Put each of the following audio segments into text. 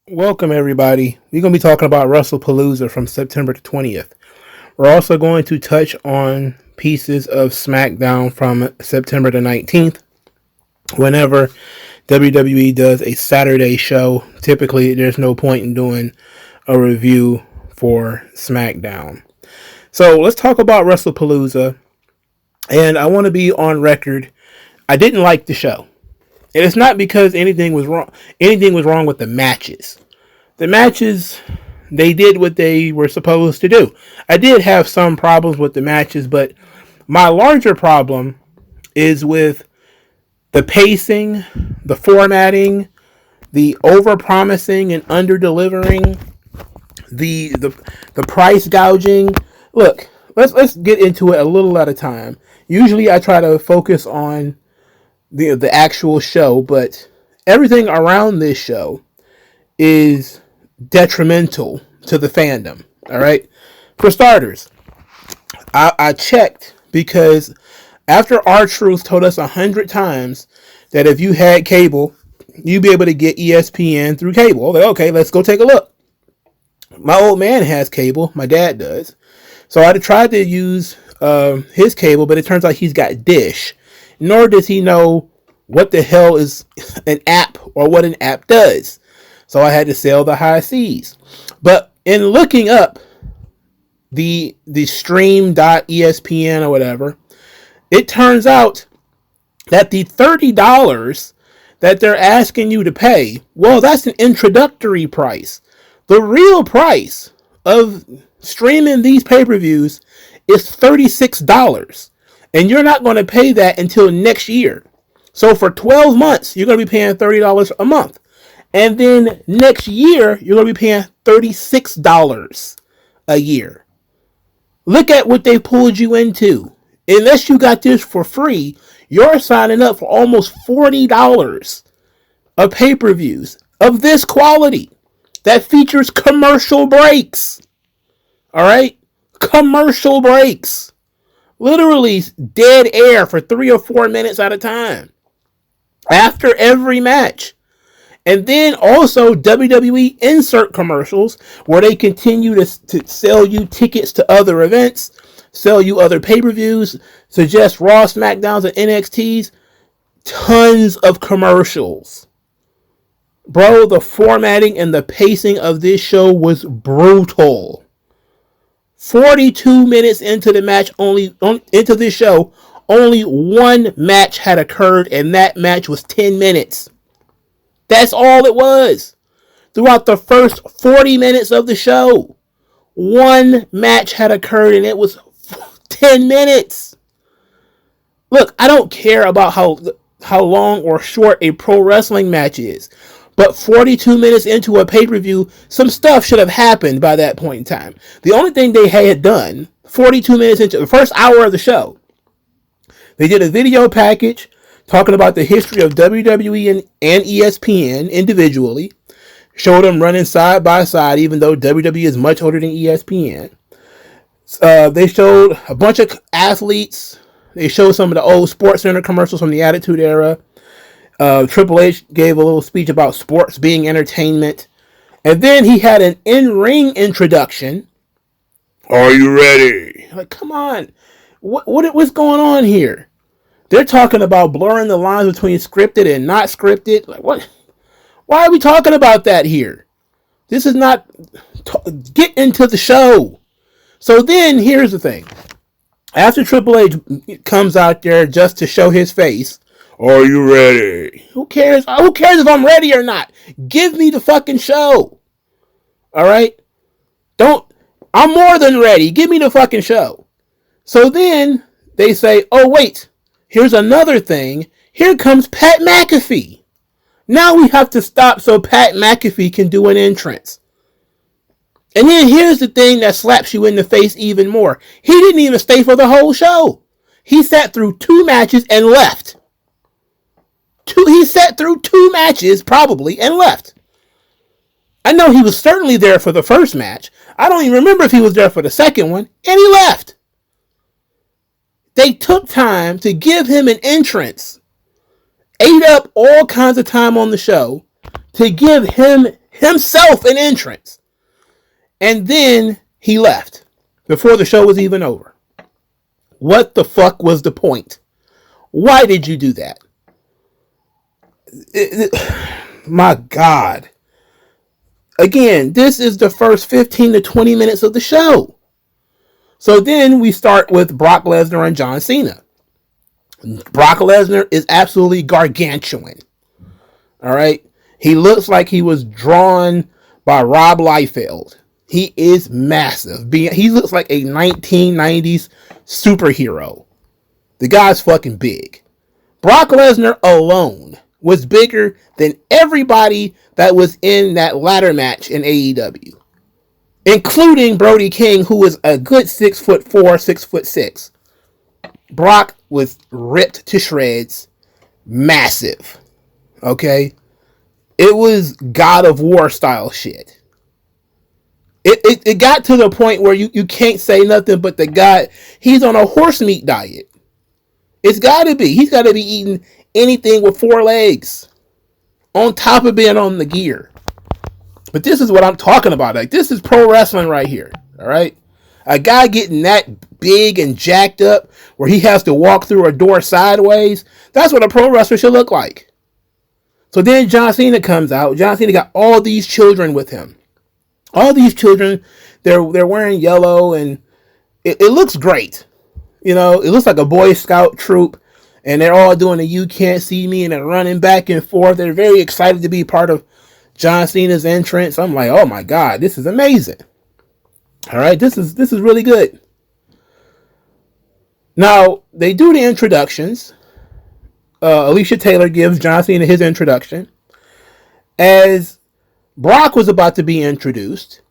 Welcome, everybody. We're going to be talking about Wrestlepalooza from September the 20th. We're also going to touch on pieces of SmackDown from September the 19th. Whenever WWE does a Saturday show, typically there's no point in doing a review for SmackDown. So let's talk about Wrestlepalooza. And I want to be on record. I didn't like the show. And it's not because anything was wrong. Anything was wrong with the matches. The matches, they did what they were supposed to do. I did have some problems with the matches, but my larger problem is with the pacing, the formatting, the over-promising and under-delivering, the price gouging. Look, let's get into it a little at a time. Usually I try to focus on the actual show, but everything around this show is detrimental to the fandom. All right. For starters, I checked because after R-Truth told us 100 times that if you had cable, you'd be able to get ESPN through cable. Like, okay, let's go take a look. My old man has cable. My dad does. So I tried to use his cable, but it turns out he's got Dish. Nor does he know what the hell is an app or what an app does. So I had to sail the high seas. But in looking up the stream.espn or whatever, it turns out that the $30 that they're asking you to pay, well, that's an introductory price. The real price of streaming these pay-per-views is $36. And you're not going to pay that until next year. So for 12 months, you're going to be paying $30 a month. And then next year, you're going to be paying $36 a year. Look at what they pulled you into. Unless you got this for free, you're signing up for almost $40 of pay-per-views of this quality that features commercial breaks. All right? Commercial breaks. Literally dead air for 3 or 4 minutes at a time after every match. And then also WWE insert commercials where they continue to sell you tickets to other events, sell you other pay-per-views, suggest Raw, SmackDowns, and NXTs. Tons of commercials. Bro, the formatting and the pacing of this show was brutal. 42 minutes into the match, into this show, only one match had occurred, and that match was 10 minutes. That's all it was. Throughout the first 40 minutes of the show, one match had occurred, and it was 10 minutes. Look, I don't care about how long or short a pro wrestling match is. But 42 minutes into a pay-per-view, some stuff should have happened by that point in time. The only thing they had done, 42 minutes into the first hour of the show, they did a video package talking about the history of WWE and ESPN individually. Showed them running side by side, even though WWE is much older than ESPN. They showed a bunch of athletes. They showed some of the old SportsCenter commercials from the Attitude Era. Triple H gave a little speech about sports being entertainment. And then he had an in-ring introduction. Are you ready? Like, come on. What's going on here? They're talking about blurring the lines between scripted and not scripted. Like, what? Why are we talking about that here? This is not... Get into the show. So then, here's the thing. After Triple H comes out there just to show his face, are you ready? Who cares? Who cares if I'm ready or not? Give me the fucking show. All right? I'm more than ready. Give me the fucking show. So then they say, oh, wait. Here's another thing. Here comes Pat McAfee. Now we have to stop so Pat McAfee can do an entrance. And then here's the thing that slaps you in the face even more. He didn't even stay for the whole show. He sat through 2 matches and left. He sat through 2 matches, probably, and left. I know he was certainly there for the first match. I don't even remember if he was there for the second one, and he left. They took time to give him an entrance, ate up all kinds of time on the show to give him himself an entrance. And then he left before the show was even over. What the fuck was the point? Why did you do that? My God. Again, this is the first 15 to 20 minutes of the show. So then we start with Brock Lesnar and John Cena. Brock Lesnar is absolutely gargantuan. All right. He looks like he was drawn by Rob Liefeld. He is massive. He looks like a 1990s superhero. The guy's fucking big. Brock Lesnar alone was bigger than everybody that was in that ladder match in AEW. Including Brody King, who is a good 6'4", 6'6". Brock was ripped to shreds. Massive. Okay? It was God of War style shit. It got to the point where you can't say nothing but the guy, he's on a horse meat diet. It's got to be. He's got to be eating anything with 4 legs. On top of being on the gear. But this is what I'm talking about. Like, this is pro wrestling right here. All right? A guy getting that big and jacked up where he has to walk through a door sideways. That's what a pro wrestler should look like. So then John Cena comes out. John Cena got all these children with him. All these children, they're wearing yellow, and it looks great. You know, it looks like a Boy Scout troop, and they're all doing the "You Can't See Me" and they're running back and forth. They're very excited to be part of John Cena's entrance. I'm like, oh my God, this is amazing. All right, this is really good. Now, they do the introductions. Alicia Taylor gives John Cena his introduction. As Brock was about to be introduced,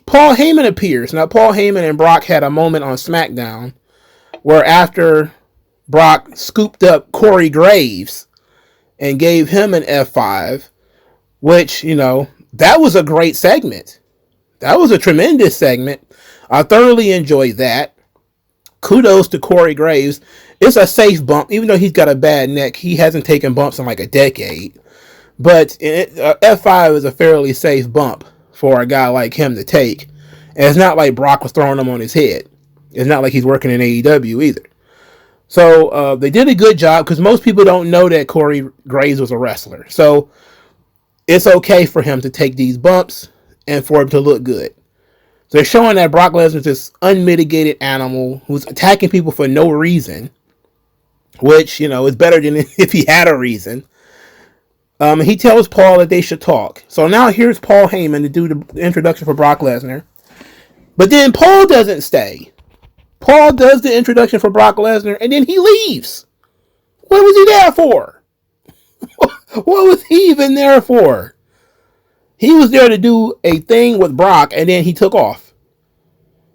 Paul Heyman appears. Now, Paul Heyman and Brock had a moment on SmackDown where after Brock scooped up Corey Graves and gave him an F5, which, you know, that was a great segment. That was a tremendous segment. I thoroughly enjoyed that. Kudos to Corey Graves. It's a safe bump. Even though he's got a bad neck, he hasn't taken bumps in like a decade. But F5 is a fairly safe bump for a guy like him to take. And it's not like Brock was throwing him on his head. It's not like he's working in AEW either. So they did a good job because most people don't know that Corey Graves was a wrestler. So it's okay for him to take these bumps and for him to look good. So they're showing that Brock Lesnar is this unmitigated animal who's attacking people for no reason, which, you know, is better than if he had a reason. He tells Paul that they should talk. So now here's Paul Heyman to do the introduction for Brock Lesnar. But then Paul doesn't stay. Paul does the introduction for Brock Lesnar and then he leaves. What was he there for? What was he even there for? He was there to do a thing with Brock and then he took off.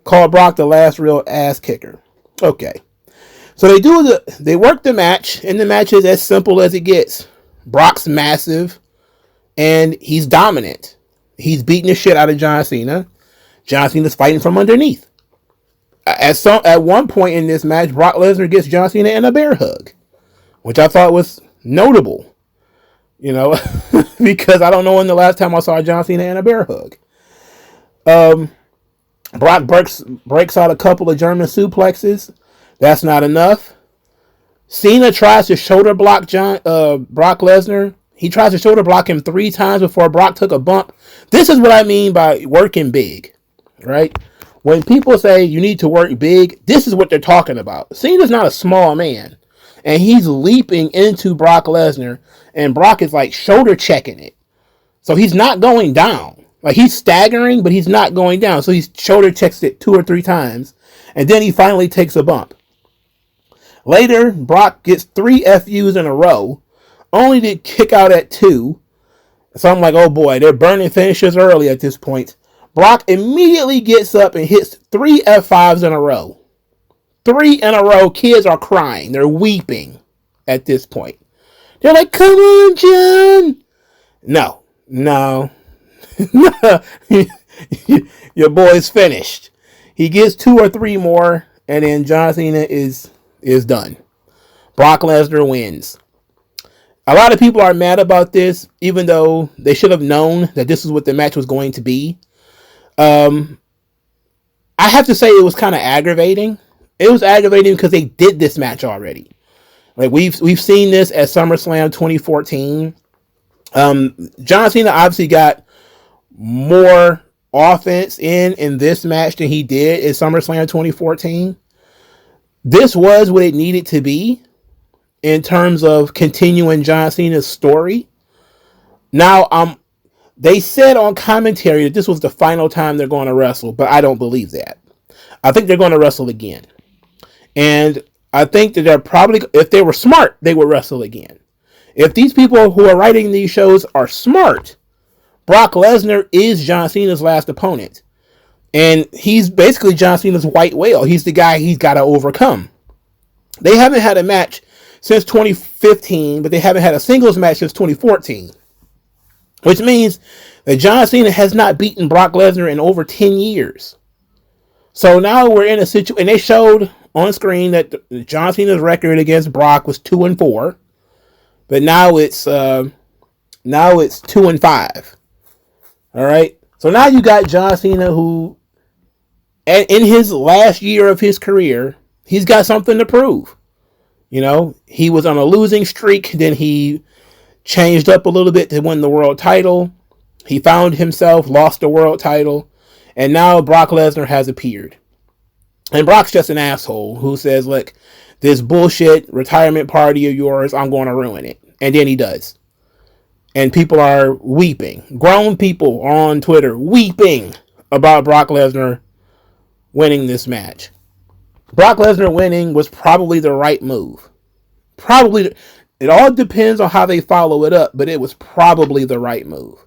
Called Brock the last real ass kicker. Okay. So they work the match, and the match is as simple as it gets. Brock's massive and he's dominant. He's beating the shit out of John Cena. John Cena's fighting from underneath. At one point in this match, Brock Lesnar gets John Cena in a bear hug, which I thought was notable. You know, because I don't know when the last time I saw John Cena in a bear hug. Brock breaks out a couple of German suplexes. That's not enough. Cena tries to shoulder block Brock Lesnar. He tries to shoulder block him 3 times before Brock took a bump. This is what I mean by working big, right? When people say you need to work big, this is what they're talking about. Cena's not a small man. And he's leaping into Brock Lesnar. And Brock is like shoulder checking it. So he's not going down. Like he's staggering, but he's not going down. So he shoulder checks it 2 or 3 times. And then he finally takes a bump. Later, Brock gets 3 FUs in a row. Only to kick out at 2. So I'm like, oh boy, they're burning finishers early at this point. Brock immediately gets up and hits 3 F5s in a row. 3 in a row. Kids are crying. They're weeping at this point. They're like, come on, John. No. Your boy's finished. He gets 2 or 3 more, and then John Cena is done. Brock Lesnar wins. A lot of people are mad about this, even though they should have known that this is what the match was going to be. I have to say it was kind of aggravating. It was aggravating because they did this match already. Like we've seen this at SummerSlam 2014. John Cena obviously got more offense in this match than he did in SummerSlam 2014. This was what it needed to be in terms of continuing John Cena's story. Now, they said on commentary that this was the final time they're going to wrestle, but I don't believe that. I think they're going to wrestle again. And I think that they're probably, if they were smart, they would wrestle again. If these people who are writing these shows are smart, Brock Lesnar is John Cena's last opponent. And he's basically John Cena's white whale. He's the guy he's got to overcome. They haven't had a match since 2015, but they haven't had a singles match since 2014. Which means that John Cena has not beaten Brock Lesnar in over 10 years. So now we're in a situation, and they showed on screen that John Cena's record against Brock was 2-4, but now it's 2-5. All right. So now you got John Cena, who, in his last year of his career, he's got something to prove. You know, he was on a losing streak, then he changed up a little bit to win the world title. He found himself, lost the world title, and now Brock Lesnar has appeared. And Brock's just an asshole who says, look, this bullshit retirement party of yours, I'm going to ruin it. And then he does. And people are weeping. Grown people on Twitter weeping about Brock Lesnar winning this match. Brock Lesnar winning was probably the right move. Probably. It all depends on how they follow it up, but it was probably the right move.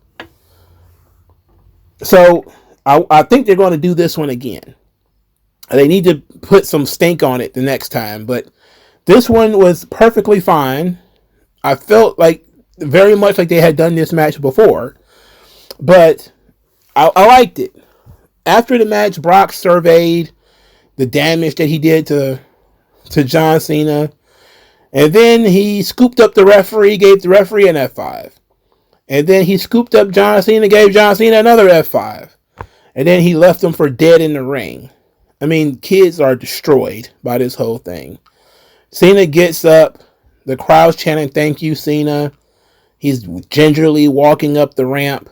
So I think they're going to do this one again. They need to put some stink on it the next time, but this one was perfectly fine. I felt like very much like they had done this match before, but I liked it. After the match, Brock surveyed the damage that he did to John Cena, and then he scooped up the referee, gave the referee an F5. And then he scooped up John Cena, gave John Cena another F5. And then he left him for dead in the ring. I mean, kids are destroyed by this whole thing. Cena gets up. The crowd's chanting, thank you, Cena. He's gingerly walking up the ramp.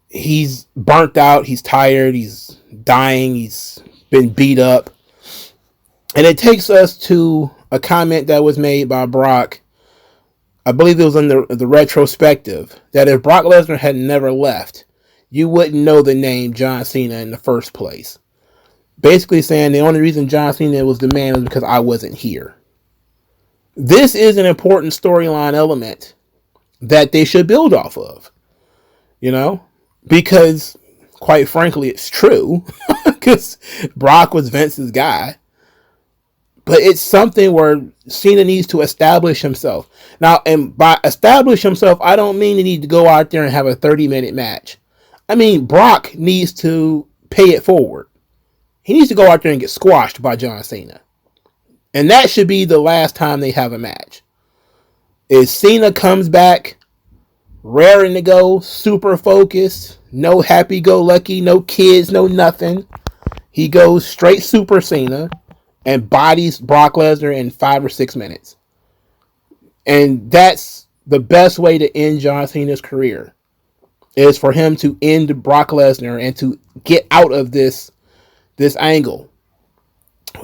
He's burnt out. He's tired. He's dying. He's been beat up. And it takes us to a comment that was made by Brock. I believe it was in the retrospective, that if Brock Lesnar had never left, you wouldn't know the name John Cena in the first place. Basically saying the only reason John Cena was the man was because I wasn't here. This is an important storyline element that they should build off of. You know? Because, quite frankly, it's true. Because Brock was Vince's guy. But it's something where Cena needs to establish himself. Now, and by establish himself, I don't mean he needs to go out there and have a 30-minute match. I mean, Brock needs to pay it forward. He needs to go out there and get squashed by John Cena. And that should be the last time they have a match. Is Cena comes back, raring to go, super focused, no happy-go-lucky, no kids, no nothing. He goes straight Super Cena and bodies Brock Lesnar in 5 or 6 minutes. And that's the best way to end John Cena's career, is for him to end Brock Lesnar and to get out of this angle.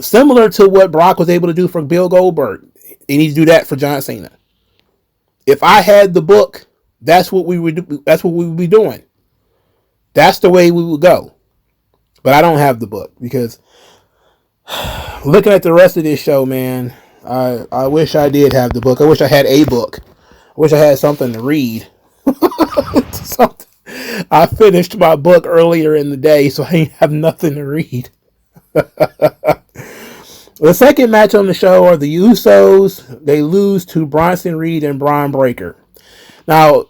Similar to what Brock was able to do for Bill Goldberg. He needs to do that for John Cena. If I had the book, that's what we would do. That's what we would be doing. That's the way we would go. But I don't have the book, because looking at the rest of this show, man, I wish I did have the book. I wish I had a book. I wish I had something to read. Something. I finished my book earlier in the day, so I have nothing to read. The second match on the show are the Usos. They lose to Bronson Reed and Braun Breaker. Now,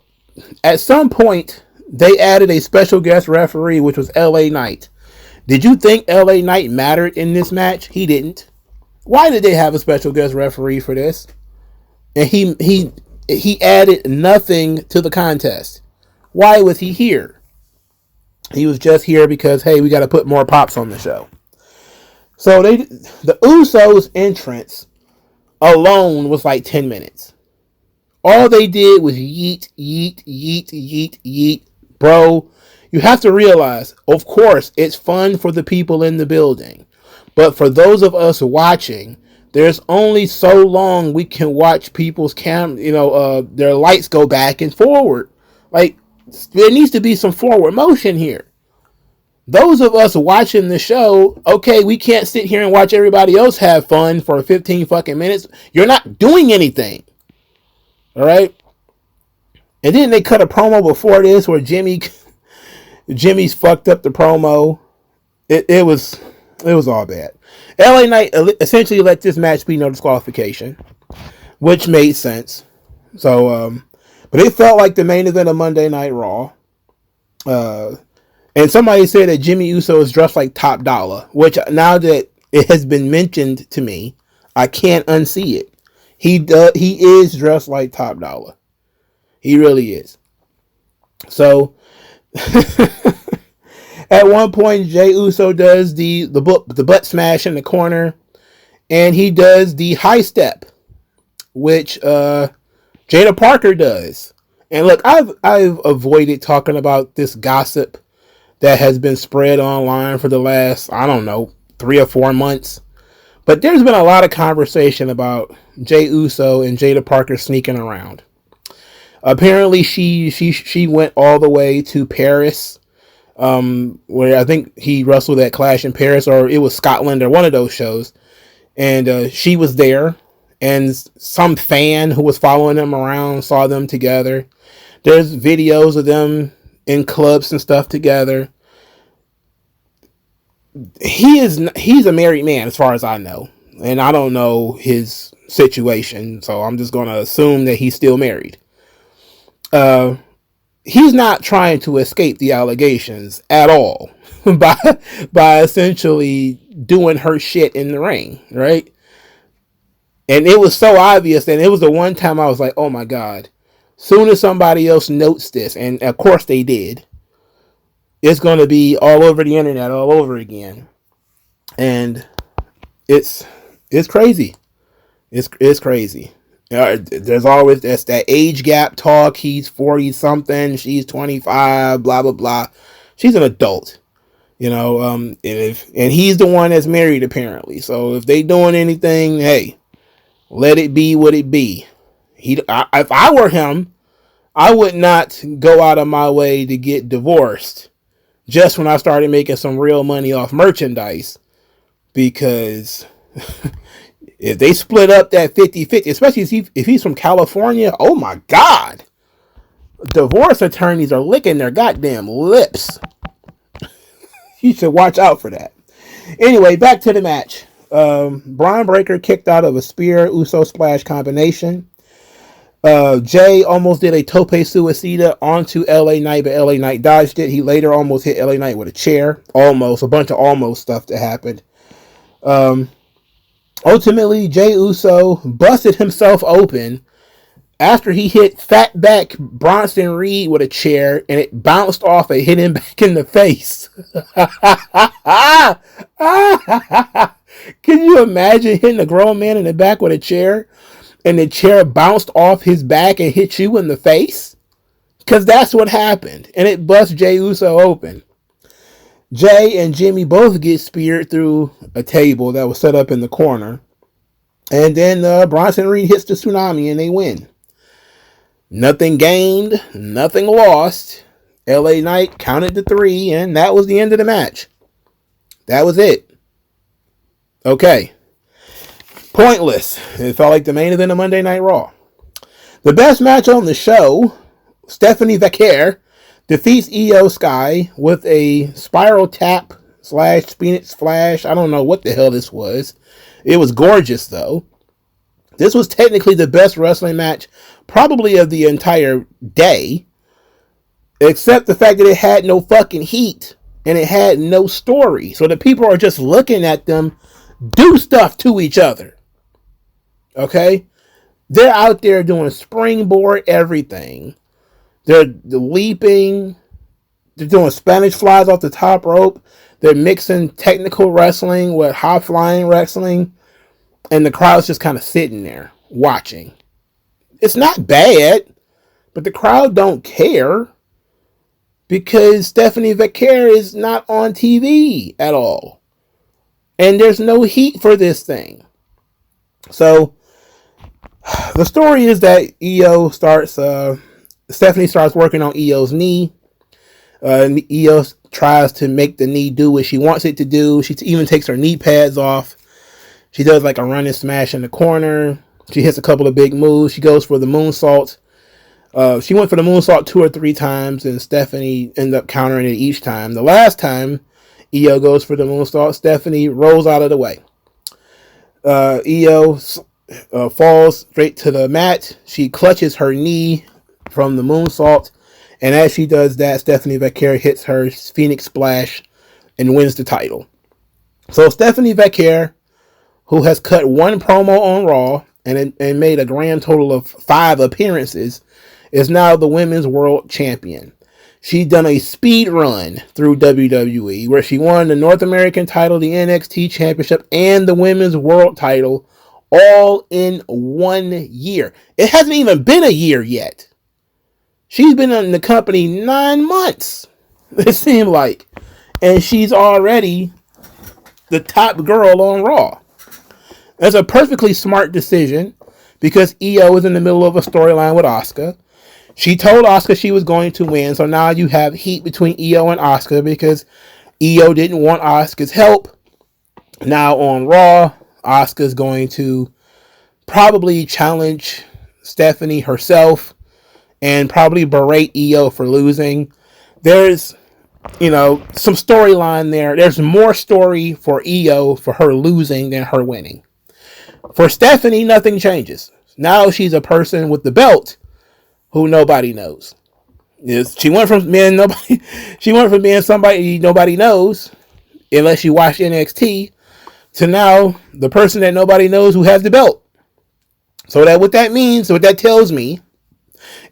at some point, they added a special guest referee, which was LA Knight. Did you think LA Knight mattered in this match? He didn't. Why did they have a special guest referee for this? And he he added nothing to the contest. Why was he here? He was just here because, hey, we got to put more pops on the show. So the Usos entrance alone was like 10 minutes. All they did was yeet, yeet, yeet, yeet, yeet. Bro, you have to realize, of course, it's fun for the people in the building. But for those of us watching, there's only so long we can watch people's their lights go back and forward. Like, there needs to be some forward motion here. Those of us watching the show, okay, we can't sit here and watch everybody else have fun for 15 fucking minutes. You're not doing anything. All right? And then they cut a promo before this where Jimmy's fucked up the promo. It was all bad. LA Knight essentially let this match be no disqualification, which made sense. So, but it felt like the main event of Monday Night Raw. And somebody said that Jimmy Uso is dressed like Top Dollar, which now that it has been mentioned to me, I can't unsee it. He is dressed like Top Dollar. He really is. So, at one point, Jey Uso does the butt smash in the corner, and he does the high step, which Jada Parker does. And look, I've avoided talking about this gossip that has been spread online for the last, 3 or 4 months. But there's been a lot of conversation about Jey Uso and Jada Parker sneaking around. Apparently, she went all the way to Paris, where I think he wrestled at Clash in Paris, or it was Scotland, or one of those shows. And she was there, and some fan who was following them around saw them together. There's videos of them in clubs and stuff together. He's a married man as far as I know, and I don't know his situation, so I'm just going to assume that he's still married. He's not trying to escape the allegations at all by essentially doing her shit in the ring, right? And it was so obvious, and it was the one time I was like, oh my God. Soon as somebody else notes this, and of course they did, it's going to be all over the internet all over again. And it's crazy. It's crazy. There's always that age gap talk. He's 40 something, she's 25, blah blah blah. She's an adult, and he's the one that's married apparently. So if they doing anything, hey, let it be what it be. If I were him, I would not go out of my way to get divorced just when I started making some real money off merchandise, because if they split up that 50-50, especially if he's from California, oh my God, divorce attorneys are licking their goddamn lips. You should watch out for that. Anyway, back to the match. Braun Breaker kicked out of a spear Uso splash combination. Jay almost did a tope suicida onto LA Knight, but LA Knight dodged it. He later almost hit LA Knight with a chair. Almost. A bunch of almost stuff that happened. Ultimately, Jey Uso busted himself open after he hit fatback Bronson Reed with a chair, and it bounced off and hit him back in the face. Can you imagine hitting a grown man in the back with a chair, and the chair bounced off his back and hit you in the face? Because that's what happened, and it bust Jey Uso open. Jay and Jimmy both get speared through a table that was set up in the corner. And then Bronson Reed hits the tsunami and they win. Nothing gained, nothing lost. LA Knight counted to 3, and that was the end of the match. That was it. Okay. Pointless. It felt like the main event of Monday Night Raw. The best match on the show, Stephanie Vaquer defeats Io Sky with a spiral tap / Phoenix Splash. I don't know what the hell this was. It was gorgeous, though. This was technically the best wrestling match probably of the entire day, except the fact that it had no fucking heat and it had no story. So the people are just looking at them do stuff to each other. Okay? They're out there doing springboard everything. They're leaping. They're doing Spanish flies off the top rope. They're mixing technical wrestling with high flying wrestling. And the crowd's just kind of sitting there watching. It's not bad, but the crowd don't care because Stephanie Vaquer is not on TV at all. And there's no heat for this thing. So the story is that Stephanie starts working on EO's knee. EO tries to make the knee do what she wants it to do. She even takes her knee pads off. She does like a running smash in the corner. She hits a couple of big moves. She goes for the moonsault. She went for the moonsault 2 or 3 times, and Stephanie ended up countering it each time. The last time EO goes for the moonsault, Stephanie rolls out of the way. EO falls straight to the mat. She clutches her knee from the moonsault, and as she does that, Stephanie Vaquer hits her Phoenix Splash and wins the title. So Stephanie Vaquer, who has cut 1 promo on Raw and made a grand total of 5 appearances, is now the Women's World Champion. She's done a speed run through WWE where she won the North American title, the NXT Championship, and the Women's World title all in 1 year. It hasn't even been a year yet. She's been in the company 9 months, it seemed like. And she's already the top girl on Raw. That's a perfectly smart decision because EO is in the middle of a storyline with Asuka. She told Asuka she was going to win, so now you have heat between EO and Asuka because EO didn't want Asuka's help. Now on Raw, Asuka's going to probably challenge Stephanie herself and probably berate EO for losing. There's, some storyline there. There's more story for EO for her losing than her winning. For Stephanie, nothing changes. Now she's a person with the belt who nobody knows. She went from being somebody nobody knows, unless you watch NXT, to now the person that nobody knows who has the belt. So what that tells me,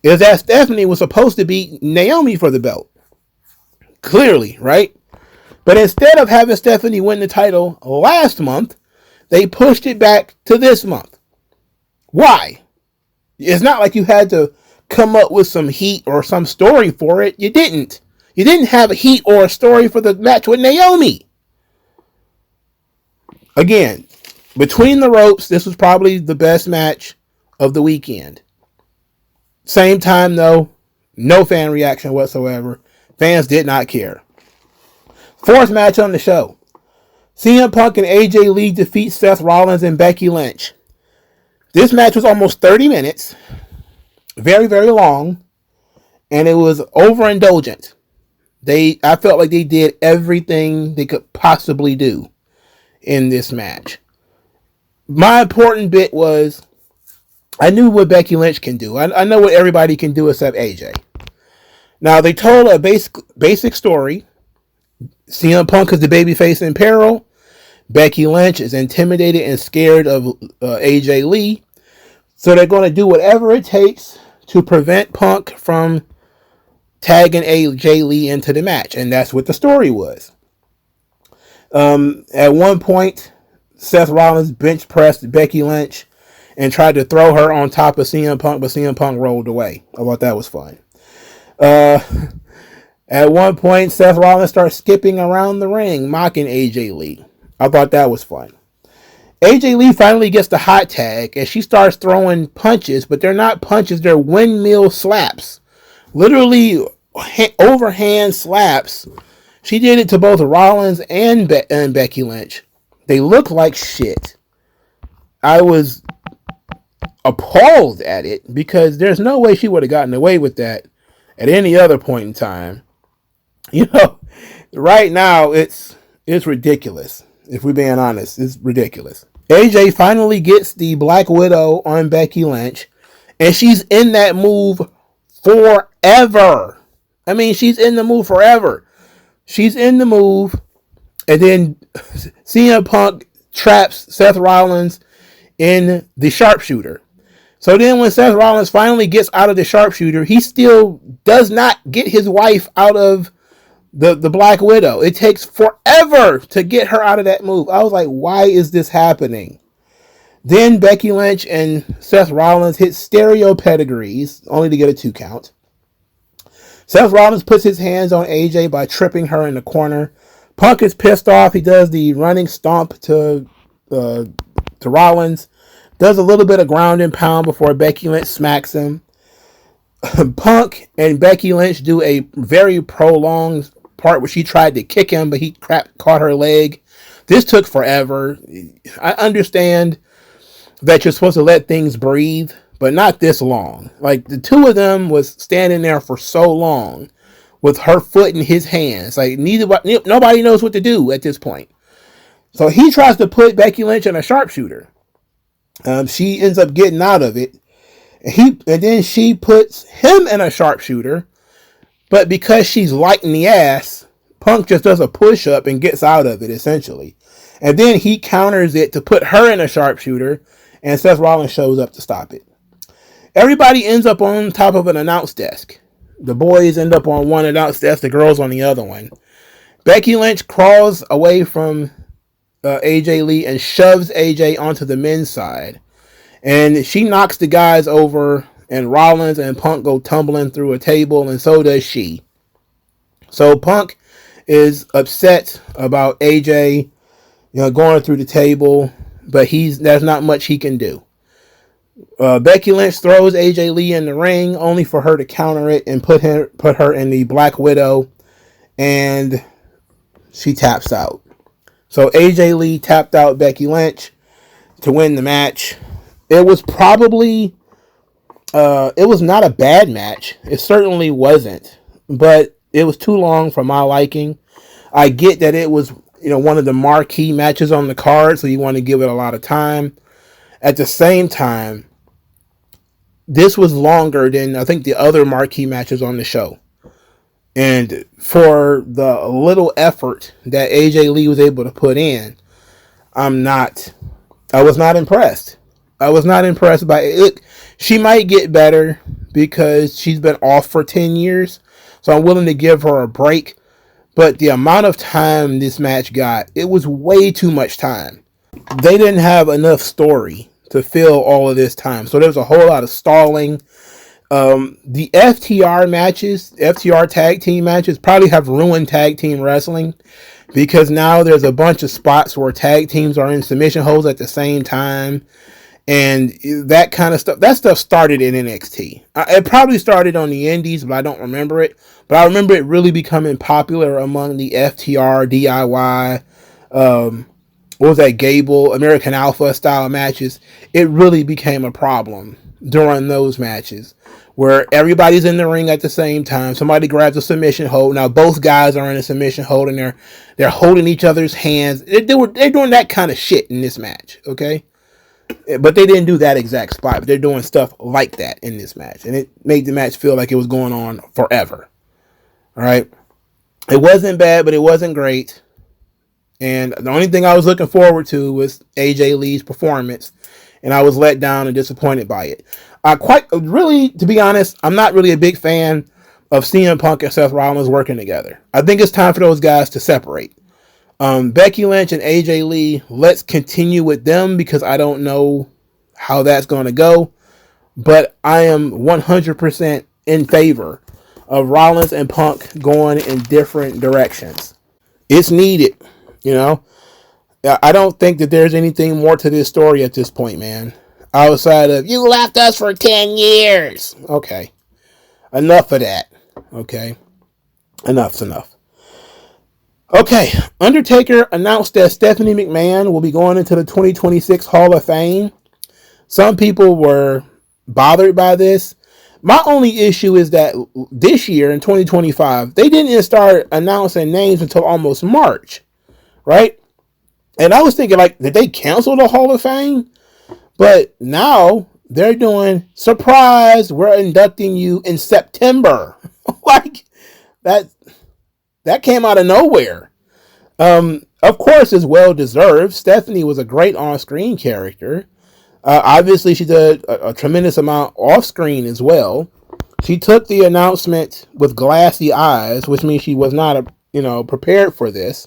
is that Stephanie was supposed to beat Naomi for the belt. Clearly, right? But instead of having Stephanie win the title last month, they pushed it back to this month. Why? It's not like you had to come up with some heat or some story for it. You didn't. You didn't have a heat or a story for the match with Naomi. Again, between the ropes, this was probably the best match of the weekend. Same time, though, no fan reaction whatsoever. Fans did not care. 4th match on the show. CM Punk and AJ Lee defeat Seth Rollins and Becky Lynch. This match was almost 30 minutes. Very, very long. And it was overindulgent. I felt like they did everything they could possibly do in this match. My important bit was, I knew what Becky Lynch can do. I know what everybody can do except AJ. Now, they told a basic story. CM Punk is the babyface in peril. Becky Lynch is intimidated and scared of AJ Lee. So they're going to do whatever it takes to prevent Punk from tagging AJ Lee into the match. And that's what the story was. At one point, Seth Rollins bench pressed Becky Lynch and tried to throw her on top of CM Punk, but CM Punk rolled away. I thought that was fun. At one point, Seth Rollins starts skipping around the ring, mocking AJ Lee. I thought that was fun. AJ Lee finally gets the hot tag, and she starts throwing punches, but they're not punches, they're windmill slaps. Literally overhand slaps. She did it to both Rollins and Becky Lynch. They look like shit. I was appalled at it because there's no way she would have gotten away with that at any other point in time. Right now it's ridiculous. If we're being honest, it's ridiculous. AJ finally gets the Black Widow on Becky Lynch, and she's in that move forever. I mean, she's in the move forever. She's in the move, and then CM Punk traps Seth Rollins in the sharpshooter. So then when Seth Rollins finally gets out of the sharpshooter, he still does not get his wife out of the Black Widow. It takes forever to get her out of that move. I was like, why is this happening? Then Becky Lynch and Seth Rollins hit stereo pedigrees, only to get a 2 count. Seth Rollins puts his hands on AJ by tripping her in the corner. Punk is pissed off. He does the running stomp to Rollins. Does a little bit of ground and pound before Becky Lynch smacks him. Punk and Becky Lynch do a very prolonged part where she tried to kick him, but he caught her leg. This took forever. I understand that you're supposed to let things breathe, but not this long. Like, the two of them was standing there for so long with her foot in his hands. Like, nobody knows what to do at this point. So he tries to put Becky Lynch in a sharpshooter. She ends up getting out of it. And then she puts him in a sharpshooter. But because she's light in the ass, Punk just does a push-up and gets out of it, essentially. And then he counters it to put her in a sharpshooter. And Seth Rollins shows up to stop it. Everybody ends up on top of an announce desk. The boys end up on one announce desk, the girls on the other one. Becky Lynch crawls away from AJ Lee and shoves AJ onto the men's side. And she knocks the guys over, and Rollins and Punk go tumbling through a table, and so does she. So Punk is upset about AJ, going through the table, but there's not much he can do. Becky Lynch throws AJ Lee in the ring, only for her to counter it and put her in the Black Widow, and she taps out. So AJ Lee tapped out Becky Lynch to win the match. It was probably, it was not a bad match. It certainly wasn't, but it was too long for my liking. I get that it was, one of the marquee matches on the card, so you want to give it a lot of time. At the same time, this was longer than I think the other marquee matches on the show. And for the little effort that AJ Lee was able to put in, I was not impressed. I was not impressed by it. Look, she might get better because she's been off for 10 years. So I'm willing to give her a break. But the amount of time this match got, it was way too much time. They didn't have enough story to fill all of this time. So there's a whole lot of stalling. The FTR tag team matches probably have ruined tag team wrestling, because now there's a bunch of spots where tag teams are in submission holds at the same time. And that kind of stuff, that stuff started in NXT. It probably started on the indies, but I don't remember it. But I remember it really becoming popular among the FTR, DIY, what was that, Gable, American Alpha style matches. It really became a problem during those matches where everybody's in the ring at the same time. Somebody grabs a submission hold. Now both guys are in a submission hold and they're holding each other's hands. They're doing that kind of shit in this match, okay? But they didn't do that exact spot. But they're doing stuff like that in this match. And it made the match feel like it was going on forever. All right? It wasn't bad, but it wasn't great. And the only thing I was looking forward to was AJ Lee's performance. And I was let down and disappointed by it. To be honest, I'm not really a big fan of CM Punk and Seth Rollins working together. I think it's time for those guys to separate. Becky Lynch and AJ Lee, let's continue with them because I don't know how that's going to go. But I am 100% in favor of Rollins and Punk going in different directions. It's needed, I don't think that there's anything more to this story at this point, man. Outside of, you left us for 10 years. Okay. Enough of that. Okay. Enough's enough. Okay. Undertaker announced that Stephanie McMahon will be going into the 2026 Hall of Fame. Some people were bothered by this. My only issue is that this year in 2025, they didn't start announcing names until almost March. Right? And I was thinking, did they cancel the Hall of Fame? But now they're doing, surprise, we're inducting you in September. That came out of nowhere. Of course, it's well deserved. Stephanie was a great on-screen character. Obviously, she did a tremendous amount off screen as well. She took the announcement with glassy eyes, which means she was not, prepared for this.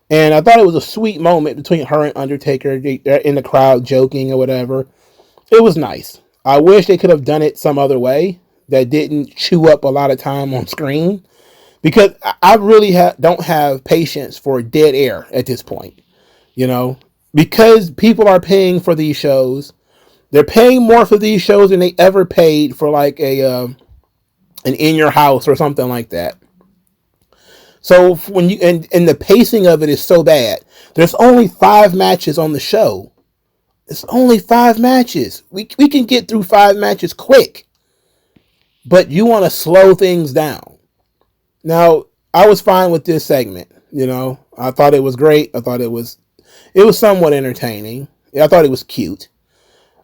And I thought it was a sweet moment between her and Undertaker. They're in the crowd joking or whatever. It was nice. I wish they could have done it some other way that didn't chew up a lot of time on screen, because I really don't have patience for dead air at this point. Because people are paying for these shows. They're paying more for these shows than they ever paid for like an In Your House or something like that. So when you and the pacing of it is so bad. There's only 5 matches on the show. It's only 5 matches. We can get through 5 matches quick. But you want to slow things down. Now, I was fine with this segment. I thought it was great. I thought it was somewhat entertaining. I thought it was cute.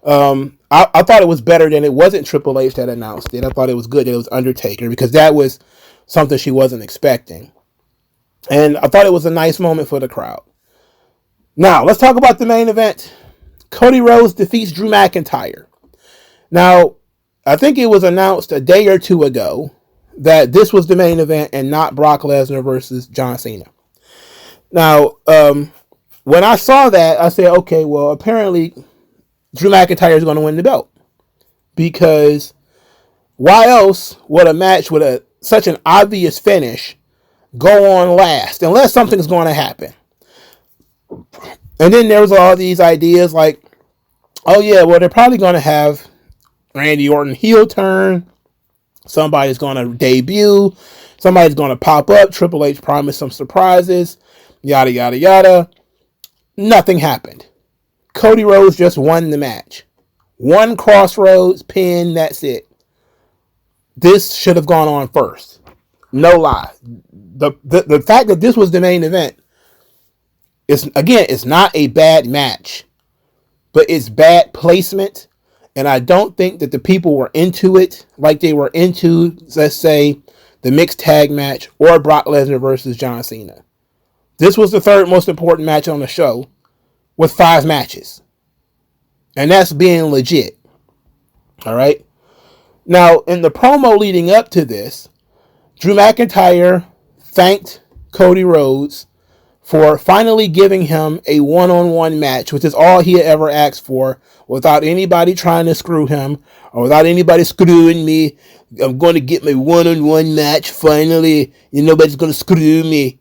I thought it was better than it wasn't Triple H that announced it. I thought it was good that it was Undertaker, because that was something she wasn't expecting. And I thought it was a nice moment for the crowd. Now, let's talk about the main event. Cody Rhodes defeats Drew McIntyre. Now, I think it was announced a day or two ago that this was the main event and not Brock Lesnar versus John Cena. Now, when I saw that, I said, okay, well, apparently Drew McIntyre is going to win the belt. Because why else would a match with such an obvious finish go on last, unless something's going to happen? And then there was all these ideas like, oh yeah, well, they're probably going to have Randy Orton heel turn. Somebody's going to debut. Somebody's going to pop up. Triple H promised some surprises. Yada, yada, yada. Nothing happened. Cody Rhodes just won the match. One crossroads pin, that's it. This should have gone on first. No lie. The fact that this was the main event it's not a bad match, but it's bad placement. And I don't think that the people were into it like they were into, let's say, the mixed tag match or Brock Lesnar versus John Cena. This was the third most important match on the show with 5 matches. And that's being legit. All right. Now, in the promo leading up to this, Drew McIntyre thanked Cody Rhodes for finally giving him a one-on-one match, which is all he had ever asked for, without anybody trying to screw him or without anybody screwing me. I'm going to get my one-on-one match finally. Nobody's going to screw me.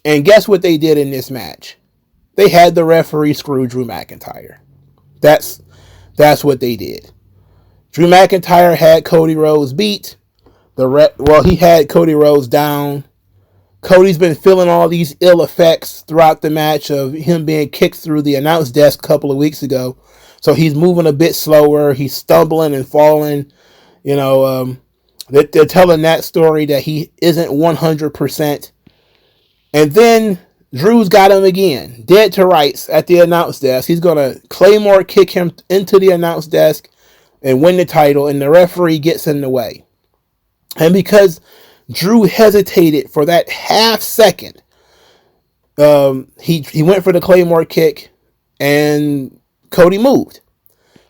And guess what they did in this match? They had the referee screw Drew McIntyre. That's what they did. Drew McIntyre had Cody Rhodes beat. He had Cody Rhodes down. Cody's been feeling all these ill effects throughout the match of him being kicked through the announce desk a couple of weeks ago. So he's moving a bit slower. He's stumbling and falling. They're telling that story that he isn't 100%. And then Drew's got him again, dead to rights at the announce desk. He's going to Claymore kick him into the announce desk and win the title, and the referee gets in the way. And because Drew hesitated for that half second, he went for the Claymore kick, and Cody moved.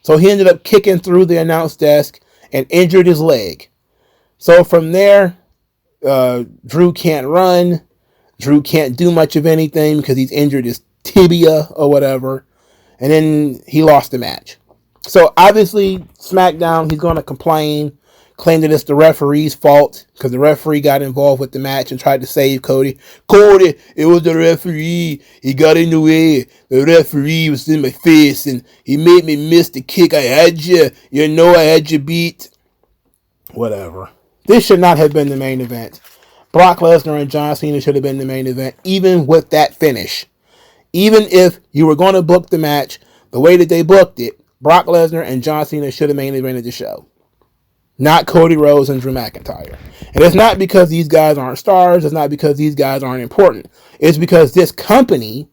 So he ended up kicking through the announce desk and injured his leg. So from there, Drew can't run. Drew can't do much of anything because he's injured his tibia or whatever. And then he lost the match. So obviously, SmackDown, he's going to complain, claim that it's the referee's fault because the referee got involved with the match and tried to save Cody. Cody, it was the referee. He got in the way. The referee was in my face and he made me miss the kick. I had you. I had you beat. Whatever. This should not have been the main event. Brock Lesnar and John Cena should have been the main event, even with that finish. Even if you were going to book the match the way that they booked it, Brock Lesnar and John Cena should have main evented the show. Not Cody Rhodes and Drew McIntyre. And it's not because these guys aren't stars. It's not because these guys aren't important. It's because this company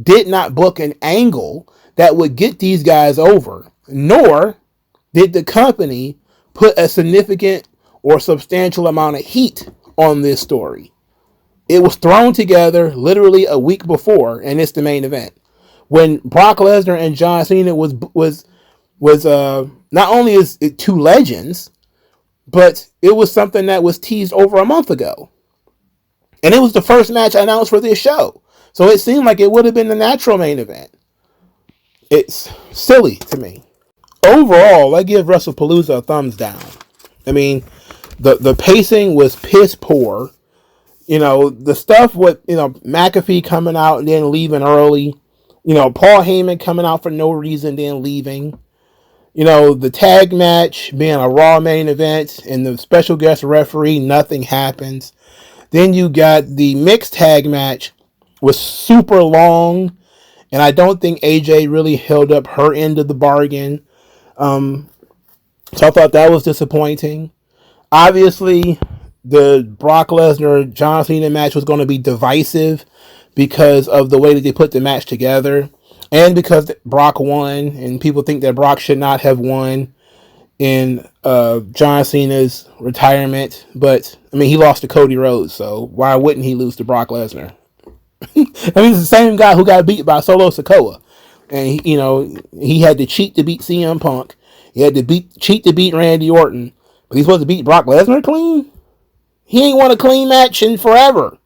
did not book an angle that would get these guys over. Nor did the company put a significant or substantial amount of heat on this story. It was thrown together literally a week before, and it's the main event. when Brock Lesnar and John Cena was not only is it two legends, but it was something that was teased over a month ago. And it was the first match announced for this show. So it seemed like it would have been the natural main event. It's silly to me. Overall, I give Wrestlepalooza a thumbs down. I mean, the pacing was piss poor. The stuff with, McAfee coming out and then leaving early. Paul Heyman coming out for no reason, then leaving. The tag match being a Raw main event and the special guest referee, nothing happens. Then you got the mixed tag match, was super long, and I don't think AJ really held up her end of the bargain. So I thought that was disappointing. Obviously, the Brock Lesnar John Cena match was going to be divisive because of the way that they put the match together, and because Brock won, and people think that Brock should not have won in John Cena's retirement. But I mean, he lost to Cody Rhodes, so why wouldn't he lose to Brock Lesnar? I mean, it's the same guy who got beat by Solo Sikoa, and he had to cheat to beat CM Punk. He had to cheat to beat Randy Orton, but he's supposed to beat Brock Lesnar clean. He ain't won a clean match in forever.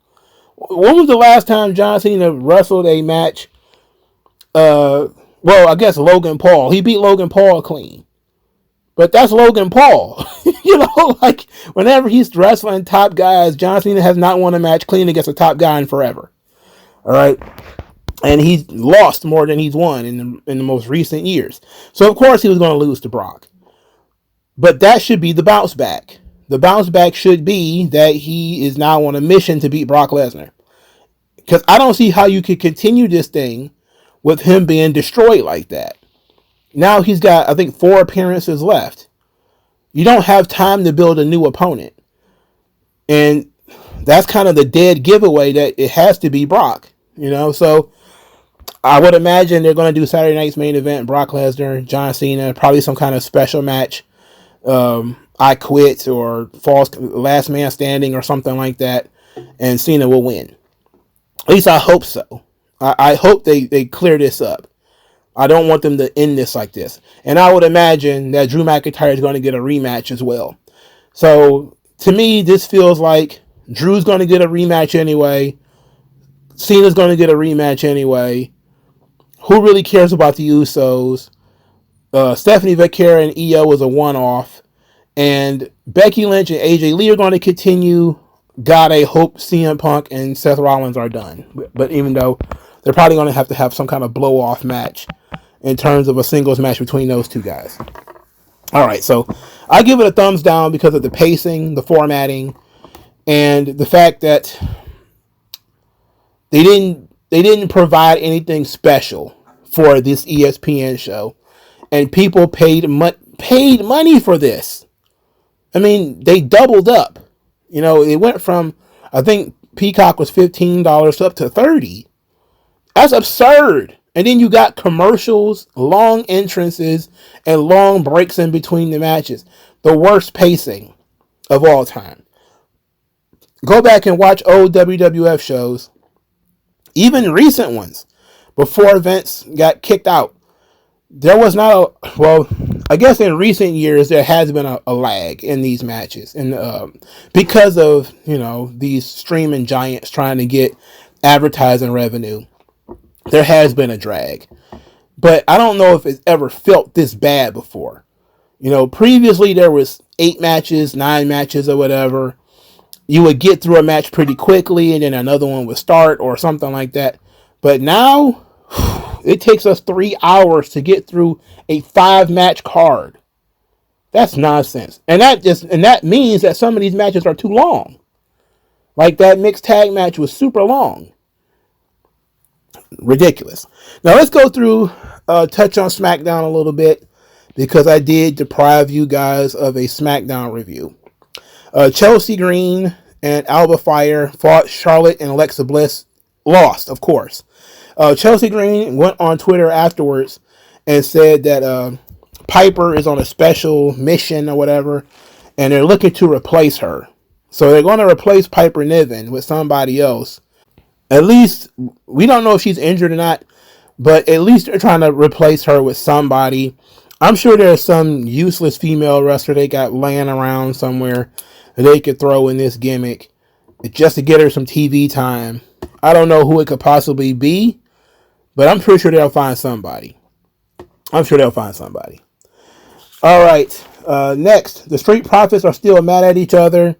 When was the last time John Cena wrestled a match? Well, I guess Logan Paul. He beat Logan Paul clean. But that's Logan Paul. Like whenever he's wrestling top guys, John Cena has not won a match clean against a top guy in forever. All right. And he's lost more than he's won in the most recent years. So, of course, he was going to lose to Brock. But that should be the bounce back. The bounce back should be that he is now on a mission to beat Brock Lesnar. Because I don't see how you could continue this thing with him being destroyed like that. Now he's got, I think, 4 appearances left. You don't have time to build a new opponent. And that's kind of the dead giveaway that it has to be Brock. So I would imagine they're going to do Saturday night's main event, Brock Lesnar, John Cena, probably some kind of special match. I Quit or False Last Man Standing or something like that. And Cena will win. At least I hope so. I hope they clear this up. I don't want them to end this like this. And I would imagine that Drew McIntyre is going to get a rematch as well. So to me, this feels like Drew's going to get a rematch anyway. Cena's going to get a rematch anyway. Who really cares about the Usos? Stephanie Vaquera and Io was a one-off. And Becky Lynch and AJ Lee are going to continue. God, I hope CM Punk and Seth Rollins are done. But even though they're probably going to have some kind of blow-off match in terms of a singles match between those two guys. All right, so I give it a thumbs down because of the pacing, the formatting, and the fact that they didn't provide anything special for this ESPN show, and people paid money for this. I mean, they doubled up. It went from, I think Peacock was $15 up to $30. That's absurd. And then you got commercials, long entrances, and long breaks in between the matches. The worst pacing of all time. Go back and watch old WWF shows, even recent ones, before Vince got kicked out. There was not I guess in recent years there has been a lag in these matches, and because of these streaming giants trying to get advertising revenue, there has been a drag. But I don't know if it's ever felt this bad before. Previously there was 8 matches, 9 matches, or whatever. You would get through a match pretty quickly, and then another one would start or something like that. But now it takes us 3 hours to get through a 5-match card. That's nonsense. And that means that some of these matches are too long. Like that mixed tag match was super long. Ridiculous. Now let's go through, touch on SmackDown a little bit, because I did deprive you guys of a SmackDown review. Chelsea Green and Alba Fire fought Charlotte and Alexa Bliss. Lost, of course. Chelsea Green went on Twitter afterwards and said that Piper is on a special mission or whatever, and they're looking to replace her. So they're going to replace Piper Niven with somebody else. At least, we don't know if she's injured or not, But at least they're trying to replace her with somebody. I'm sure there's some useless female wrestler they got laying around somewhere that they could throw in this gimmick just to get her some TV time. I don't know who it could possibly be, but I'm pretty sure they'll find somebody. I'm sure they'll find somebody. All right. Next, the Street Profits are still mad at each other,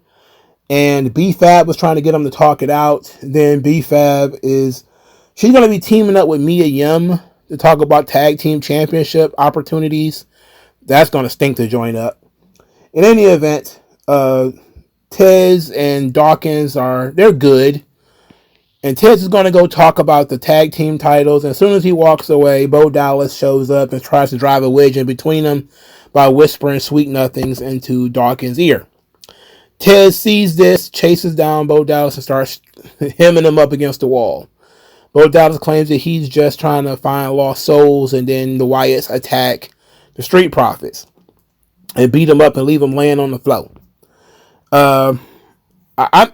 and B-Fab was trying to get them to talk it out. Then B-Fab she's going to be teaming up with Mia Yim to talk about tag team championship opportunities. That's going to stink to join up. In any event, Tez and Dawkins they're good. And Tez is going to go talk about the tag team titles. And as soon as he walks away, Bo Dallas shows up and tries to drive a wedge in between them by whispering sweet nothings into Dawkins' ear. Tez sees this, chases down Bo Dallas, and starts hemming him up against the wall. Bo Dallas claims that he's just trying to find lost souls, and then the Wyatts attack the Street Profits and beat them up and leave them laying on the floor. I'm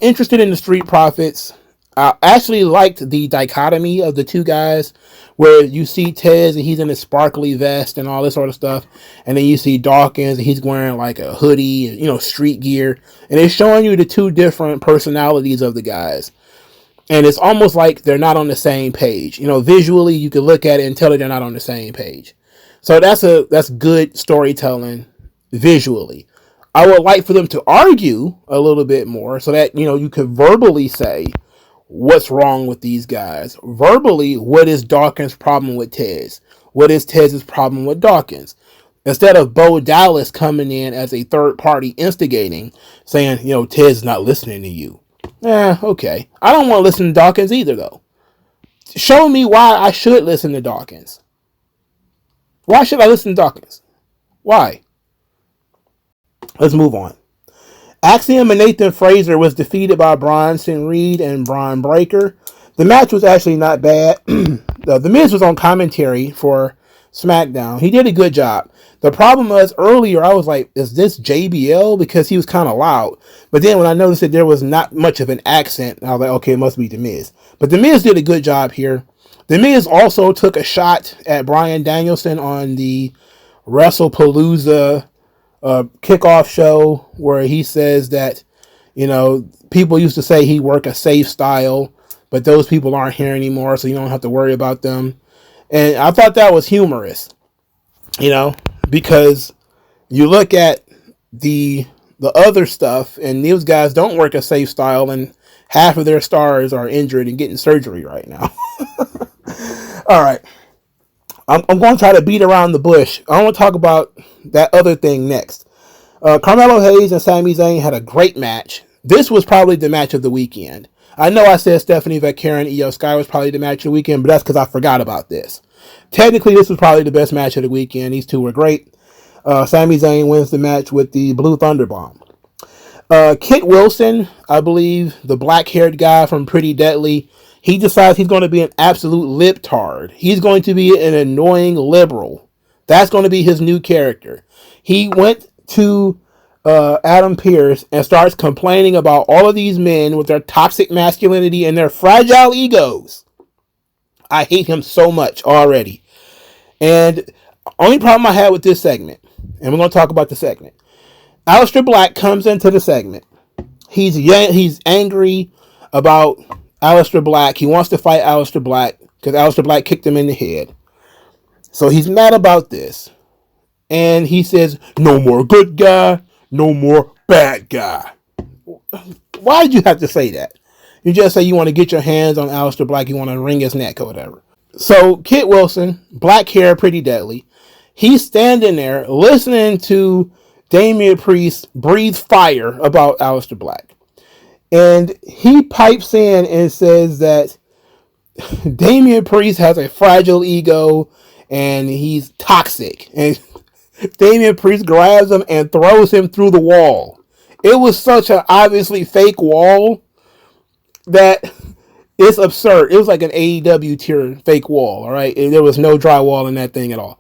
interested in the Street Profits. I actually liked the dichotomy of the two guys, where you see Tez and he's in a sparkly vest and all this sort of stuff, and then you see Dawkins and he's wearing like a hoodie, street gear, and it's showing you the two different personalities of the guys. And it's almost like they're not on the same page. Visually you can look at it and tell that they're not on the same page. So that's good storytelling visually. I would like for them to argue a little bit more so that, you could verbally say what's wrong with these guys. Verbally, what is Dawkins' problem with Tez? What is Tez's problem with Dawkins? Instead of Bo Dallas coming in as a third party instigating, saying, Tez is not listening to you. Okay. I don't want to listen to Dawkins either, though. Show me why I should listen to Dawkins. Why should I listen to Dawkins? Why? Let's move on. Axiom and Nathan Fraser was defeated by Bronson Reed and Braun Breaker. The match was actually not bad. The Miz was on commentary for SmackDown. He did a good job. The problem was earlier I was like, is this JBL? Because he was kind of loud. But then when I noticed that there was not much of an accent, I was like, okay, it must be The Miz. But The Miz did a good job here. The Miz also took a shot at Bryan Danielson on the Wrestlepalooza kickoff show, where he says that, people used to say he worked a safe style, but those people aren't here anymore, so you don't have to worry about them. And I thought that was humorous, because you look at the other stuff, and these guys don't work a safe style, and half of their stars are injured and getting surgery right now. All right. I'm going to try to beat around the bush. I want to talk about that other thing next. Carmelo Hayes and Sami Zayn had a great match. This was probably the match of the weekend. I know I said Stephanie Vaquera and Io Sky was probably the match of the weekend, but that's because I forgot about this. Technically, this was probably the best match of the weekend. These two were great. Sami Zayn wins the match with the Blue Thunder Bomb. Kit Wilson, I believe, the black-haired guy from Pretty Deadly, he decides he's going to be an absolute libtard. He's going to be an annoying liberal. That's going to be his new character. He went to Adam Pearce and starts complaining about all of these men with their toxic masculinity and their fragile egos. I hate him so much already. And only problem I had with this segment, and we're going to talk about the segment. Aleister Black comes into the segment. He's angry about Aleister Black. He wants to fight Aleister Black because Aleister Black kicked him in the head. So he's mad about this. And he says, no more good guy, no more bad guy. Why did you have to say that? You just say you want to get your hands on Aleister Black, you want to wring his neck or whatever. So Kit Wilson, black hair, Pretty Deadly, he's standing there listening to Damian Priest breathe fire about Aleister Black. And he pipes in and says that Damian Priest has a fragile ego and he's toxic. And Damian Priest grabs him and throws him through the wall. It was such an obviously fake wall that it's absurd. It was like an AEW tier fake wall, all right? There was no drywall in that thing at all.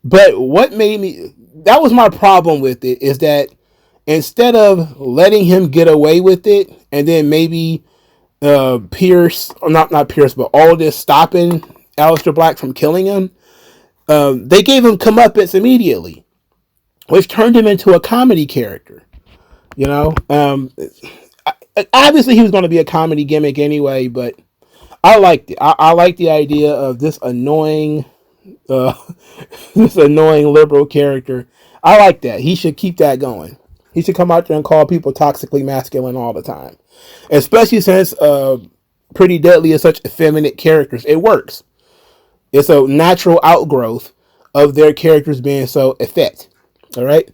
But what made me... That was my problem with it, is that instead of letting him get away with it, and then maybe Pierce, or not Pierce, but Aldis stopping Aleister Black from killing him, they gave him comeuppance immediately, which turned him into a comedy character. You know, obviously he was going to be a comedy gimmick anyway, but I liked it. I like the idea of this annoying, uh, this annoying liberal character. I like that. He should keep that going. He should come out there and call people toxically masculine all the time, especially since Pretty Deadly is such effeminate characters. It works. It's a natural outgrowth of their characters being so effete. All right.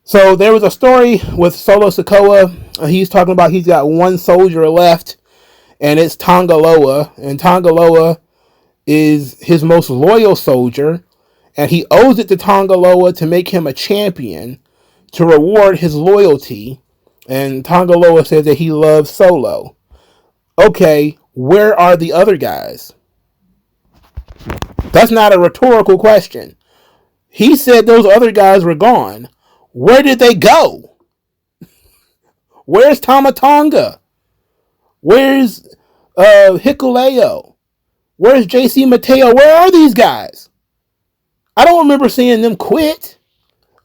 So there was a story with Solo Sikoa. He's talking about he's got one soldier left, and it's Tongaloa. And Tongaloa is his most loyal soldier, and he owes it to Tongaloa to make him a champion to reward his loyalty. And Tongaloa says that he loves Solo. Okay, where are the other guys? That's not a rhetorical question. He said those other guys were gone. Where did they go? Where's Tama Tonga? Where's Hikuleo? Where's JC Mateo? Where are these guys? I don't remember seeing them quit.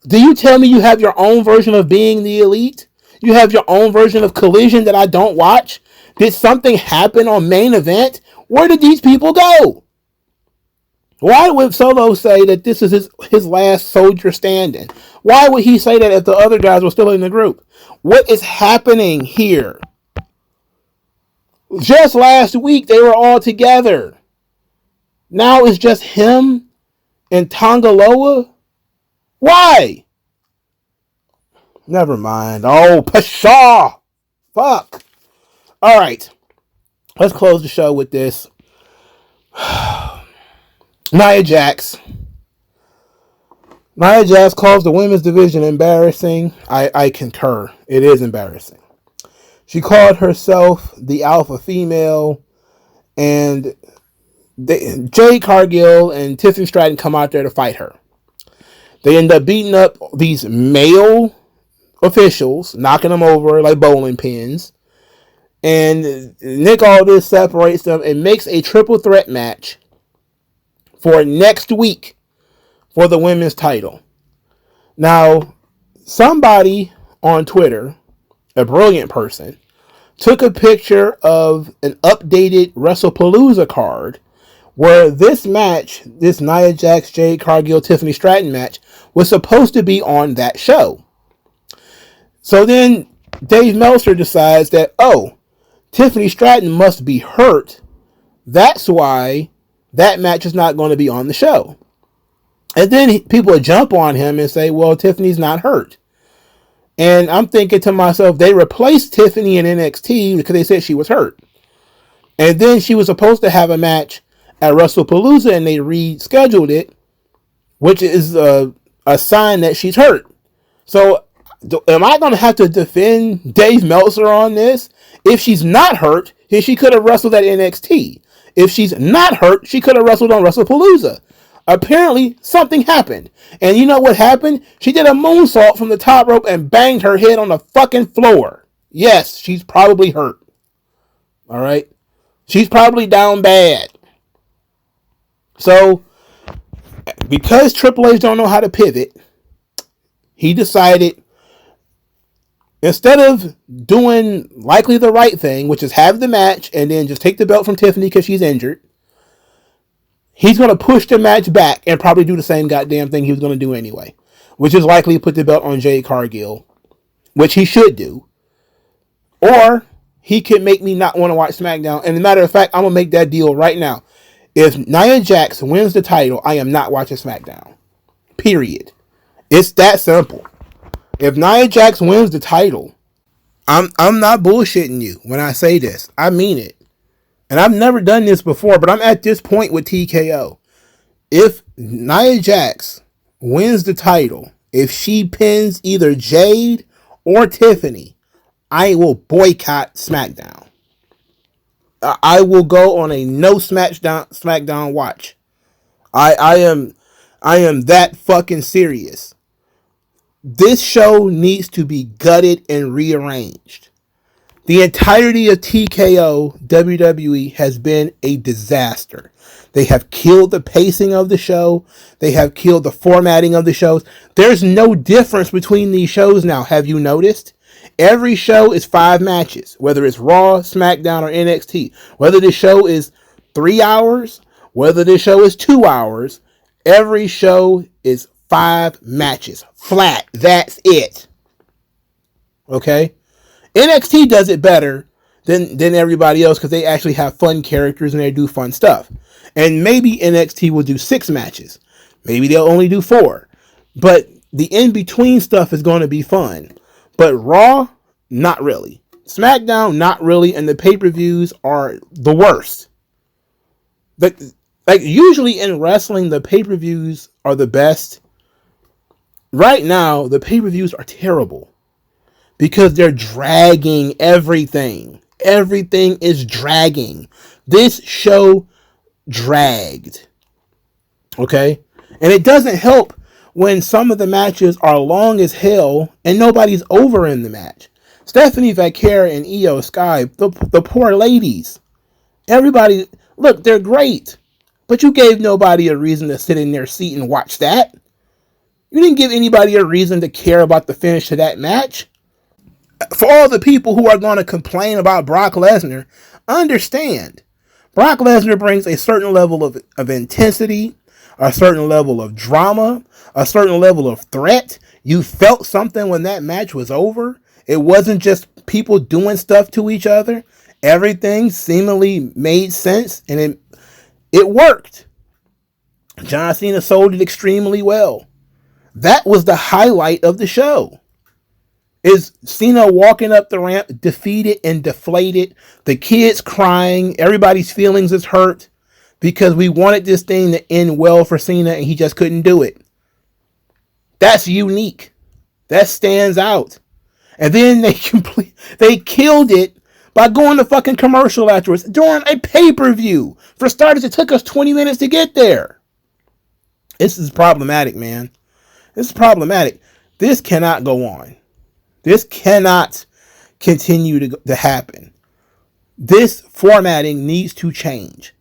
Do you tell me you have your own version of Being the Elite? You have your own version of Collision that I don't watch? Did something happen on Main Event? Where did these people go? Why would Solo say that this is his last soldier standing? Why would he say that if the other guys were still in the group? What is happening here? Just last week, they were all together. Now it's just him and Tongaloa? Why? Never mind. Oh, pshaw! Fuck. All right. Let's close the show with this. Nia Jax. Nia Jax calls the women's division embarrassing. I concur. It is embarrassing. She called herself the alpha female, and Jade Cargill and Tiffany Stratton come out there to fight her. They end up beating up these male officials, knocking them over like bowling pins. And Nick Aldis separates them and makes a triple threat match for next week for the women's title. Now, somebody on Twitter, a brilliant person, took a picture of an updated Wrestlepalooza card where this match, this Nia Jax, Jade Cargill, Tiffany Stratton match, was supposed to be on that show. So then Dave Meltzer decides that, oh, Tiffany Stratton must be hurt. That's why that match is not going to be on the show. And then people jump on him and say, well, Tiffany's not hurt. And I'm thinking to myself, they replaced Tiffany in NXT because they said she was hurt. And then she was supposed to have a match at Wrestlepalooza and they rescheduled it, which is a sign that she's hurt. So am I going to have to defend Dave Meltzer on this? If she's not hurt, then she could have wrestled at NXT. If she's not hurt, she could have wrestled on Wrestlepalooza. Apparently, something happened. And you know what happened? She did a moonsault from the top rope and banged her head on the fucking floor. Yes, she's probably hurt. All right? She's probably down bad. So, because Triple H don't know how to pivot, he decided, instead of doing likely the right thing, which is have the match and then just take the belt from Tiffany because she's injured, he's going to push the match back and probably do the same goddamn thing he was going to do anyway, which is likely put the belt on Jade Cargill, which he should do. Or he could make me not want to watch SmackDown. And as a matter of fact, I'm going to make that deal right now. If Nia Jax wins the title, I am not watching SmackDown. Period. It's that simple. If Nia Jax wins the title, I'm not bullshitting you when I say this. I mean it. And I've never done this before, but I'm at this point with TKO. If Nia Jax wins the title, if she pins either Jade or Tiffany, I will boycott SmackDown. I will go on a no SmackDown watch. I am that fucking serious. This show needs to be gutted and rearranged. The entirety of TKO WWE has been a disaster. They have killed the pacing of the show. They have killed the formatting of the shows. There's no difference between these shows now. Have you noticed? Every show is 5 matches, whether it's Raw, SmackDown, or NXT. Whether the show is 3 hours, whether the show is 2 hours, every show is 5 matches. Flat. That's it. Okay? NXT does it better than everybody else because they actually have fun characters and they do fun stuff. And maybe NXT will do 6 matches. Maybe they'll only do 4. But the in-between stuff is going to be fun. But Raw, not really. SmackDown, not really. And the pay-per-views are the worst. But like usually in wrestling, the pay-per-views are the best. Right now, the pay-per-views are terrible. Because they're dragging everything. Everything is dragging. This show dragged. Okay? And it doesn't help when some of the matches are long as hell and nobody's over in the match. Stephanie Vaquera and Io Sky, the poor ladies. Everybody, look, they're great. But you gave nobody a reason to sit in their seat and watch that. You didn't give anybody a reason to care about the finish to that match. For all the people who are going to complain about Brock Lesnar, understand, Brock Lesnar brings a certain level of intensity, a certain level of drama, a certain level of threat. You felt something when that match was over. It wasn't just people doing stuff to each other. Everything seemingly made sense, and it worked. John Cena sold it extremely well. That was the highlight of the show. Is Cena walking up the ramp, defeated and deflated, the kids crying, everybody's feelings is hurt because we wanted this thing to end well for Cena and he just couldn't do it. That's unique. That stands out. And then they killed it by going to fucking commercial afterwards during a pay-per-view. For starters, it took us 20 minutes to get there. This is problematic, man. This is problematic. This cannot go on. This cannot continue to happen. This formatting needs to change.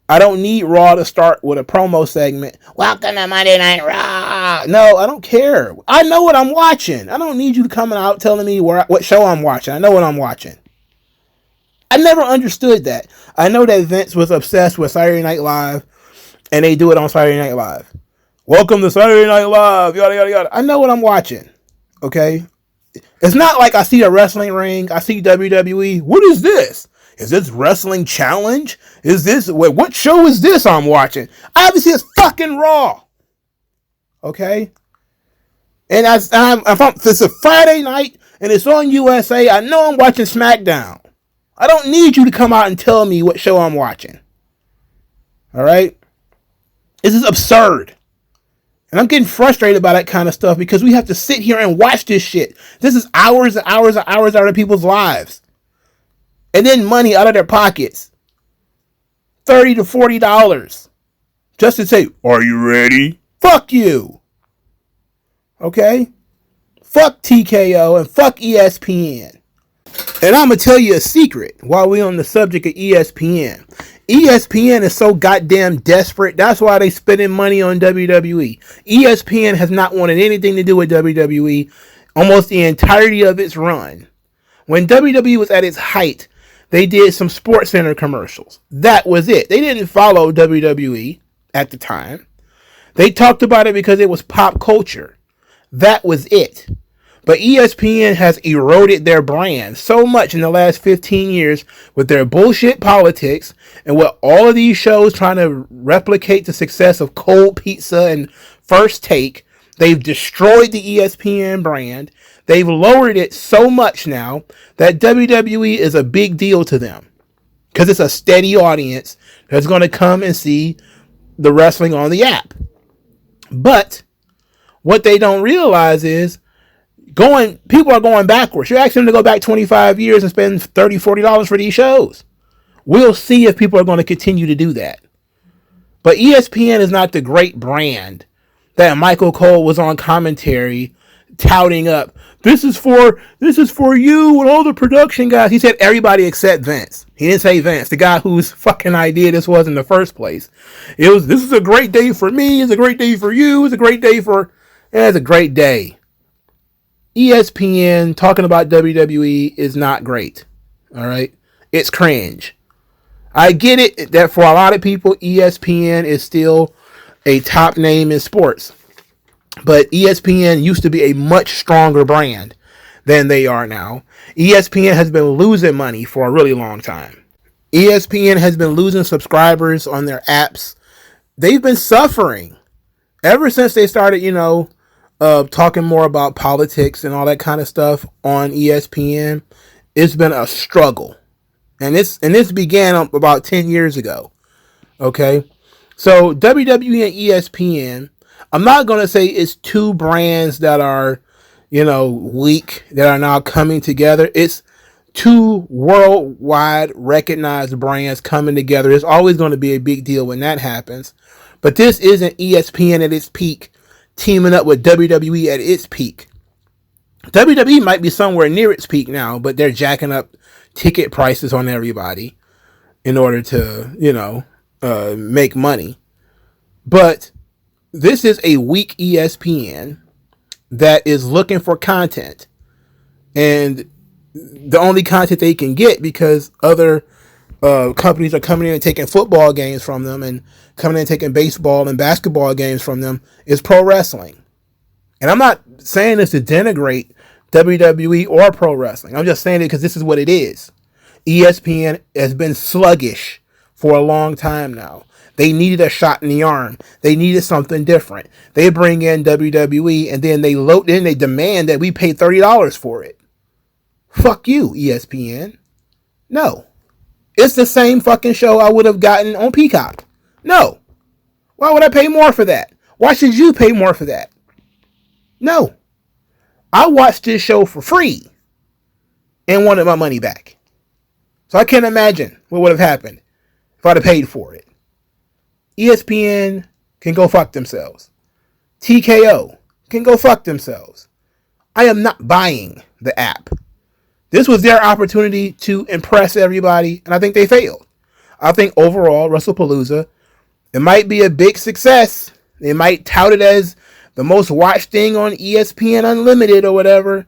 I don't need Raw to start with a promo segment. Welcome to Monday Night Raw. No, I don't care. I know what I'm watching. I don't need you coming out telling me what show I'm watching. I know what I'm watching. I never understood that. I know that Vince was obsessed with Saturday Night Live, and they do it on Saturday Night Live. Welcome to Saturday Night Live. Yada, yada, yada. I know what I'm watching. Okay? It's not like I see a wrestling ring. I see WWE. What is this? Is this Wrestling Challenge? Is this... What show is this I'm watching? Obviously, it's fucking Raw. Okay? And if it's a Friday night and it's on USA, I know I'm watching SmackDown. I don't need you to come out and tell me what show I'm watching. Alright? This is absurd. And I'm getting frustrated by that kind of stuff because we have to sit here and watch this shit. This is hours and hours and hours out of people's lives. And then money out of their pockets. $30 to $40. Just to say, are you ready? Fuck you. Okay? Fuck TKO and fuck ESPN. And I'm going to tell you a secret while we're on the subject of ESPN. ESPN is so goddamn desperate. That's why they spending money on WWE. ESPN has not wanted anything to do with WWE almost the entirety of its run. When WWE was at its height, they did some Sports Center commercials. That was it. They didn't follow WWE at the time. They talked about it because it was pop culture. That was it. But ESPN has eroded their brand so much in the last 15 years with their bullshit politics and with all of these shows trying to replicate the success of Cold Pizza and First Take. They've destroyed the ESPN brand. They've lowered it so much now that WWE is a big deal to them because it's a steady audience that's going to come and see the wrestling on the app. But what they don't realize is people are going backwards. You ask them to go back 25 years and spend $30, $40 for these shows. We'll see if people are going to continue to do that. But ESPN is not the great brand that Michael Cole was on commentary touting up This is for you and all the production guys. He said everybody except Vince. He didn't say Vince, the guy whose fucking idea this was in the first place. This is a great day for me. It's a great day for you. It's a great day for. Yeah, it's a great day. ESPN talking about WWE is not great. All right, it's cringe. I get it that for a lot of people, ESPN is still a top name in sports. But ESPN used to be a much stronger brand than they are now. ESPN has been losing money for a really long time. ESPN has been losing subscribers on their apps. They've been suffering ever since they started, talking more about politics and all that kind of stuff on ESPN. It's been a struggle. And this began about 10 years ago. Okay? So WWE and ESPN, I'm not going to say it's two brands that are, weak, that are now coming together. It's two worldwide recognized brands coming together. It's always going to be a big deal when that happens. But this isn't ESPN at its peak teaming up with WWE at its peak. WWE might be somewhere near its peak now, but they're jacking up ticket prices on everybody in order to, make money. But this is a weak ESPN that is looking for content. And the only content they can get, because other companies are coming in and taking football games from them and coming in and taking baseball and basketball games from them, is pro wrestling. And I'm not saying this to denigrate WWE or pro wrestling. I'm just saying it because this is what it is. ESPN has been sluggish for a long time now. They needed a shot in the arm. They needed something different. They bring in WWE and then they demand that we pay $30 for it. Fuck you, ESPN. No. It's the same fucking show I would have gotten on Peacock. No. Why would I pay more for that? Why should you pay more for that? No. I watched this show for free and wanted my money back. So I can't imagine what would have happened if I'd have paid for it. ESPN can go fuck themselves. TKO can go fuck themselves. I am not buying the app. This was their opportunity to impress everybody, and I think they failed. I think overall, Wrestlepalooza, it might be a big success. They might tout it as the most watched thing on ESPN Unlimited or whatever.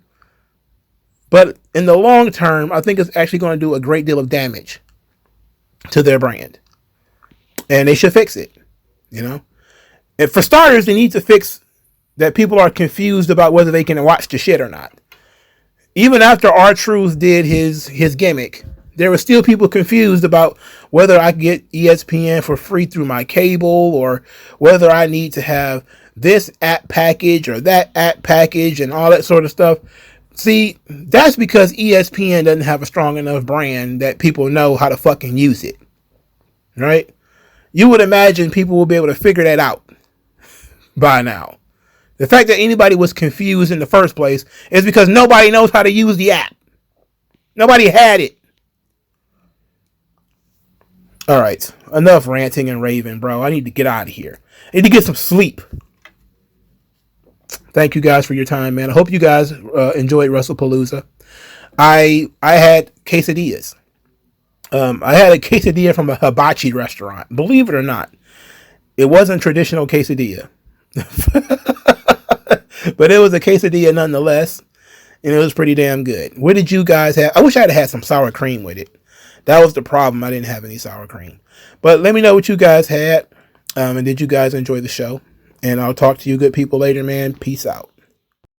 But in the long term, I think it's actually going to do a great deal of damage to their brand. And they should fix it, And for starters, they need to fix that people are confused about whether they can watch the shit or not. Even after R-Truth did his gimmick, there were still people confused about whether I get ESPN for free through my cable or whether I need to have this app package or that app package and all that sort of stuff. See, that's because ESPN doesn't have a strong enough brand that people know how to fucking use it. Right? You would imagine people will be able to figure that out by now. The fact that anybody was confused in the first place is because nobody knows how to use the app. Nobody had it. All right. Enough ranting and raving, bro. I need to get out of here. I need to get some sleep. Thank you guys for your time, man. I hope you guys enjoyed Wrestlepalooza. I had quesadillas. I had a quesadilla from a hibachi restaurant. Believe it or not, it wasn't traditional quesadilla. But it was a quesadilla nonetheless, and it was pretty damn good. What did you guys have? I wish I had had some sour cream with it. That was the problem. I didn't have any sour cream. But let me know what you guys had, and did you guys enjoy the show? And I'll talk to you good people later, man. Peace out.